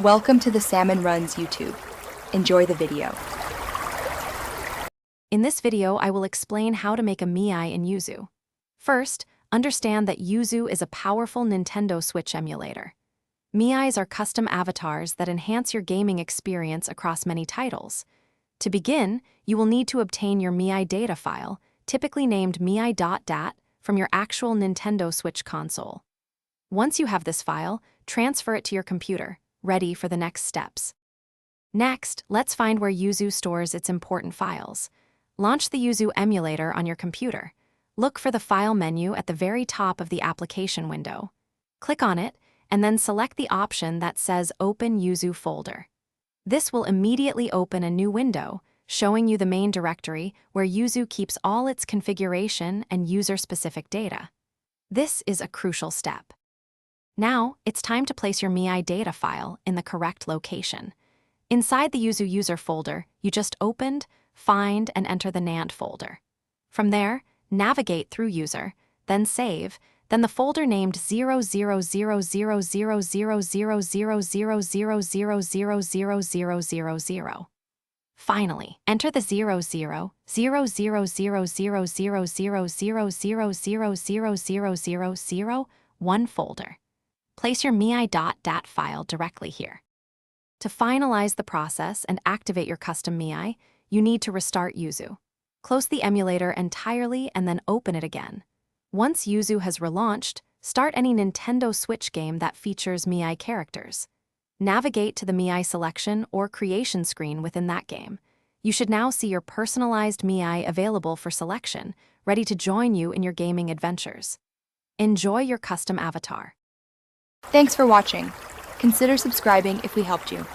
Welcome to the Salmon Runs YouTube. Enjoy the video. In this video, I will explain how to make a Mii in Yuzu. First, understand that Yuzu is a powerful Nintendo Switch emulator. Miis are custom avatars that enhance your gaming experience across many titles. To begin, you will need to obtain your Mii data file, typically named mii.dat, from your actual Nintendo Switch console. Once you have this file, transfer it to your computer, ready for the next steps. Next, let's find where Yuzu stores its important files. Launch the Yuzu emulator on your computer. Look for the File menu at the very top of the application window. Click on it, and then select the option that says Open Yuzu Folder. This will immediately open a new window, showing you the main directory where Yuzu keeps all its configuration and user-specific data. This is a crucial step. Now, it's time to place your Mii data file in the correct location. Inside the Yuzu user folder, you just opened, find, and enter the NAND folder. From there, navigate through User, then Save, then the folder named 0000000000000000000. Finally, enter the 000000000000000001 folder. Place your mii.dat file directly here. To finalize the process and activate your custom Mii, you need to restart Yuzu. Close the emulator entirely and then open it again. Once Yuzu has relaunched, start any Nintendo Switch game that features Mii characters. Navigate to the Mii selection or creation screen within that game. You should now see your personalized Mii available for selection, ready to join you in your gaming adventures. Enjoy your custom avatar. Thanks for watching. Consider subscribing if we helped you.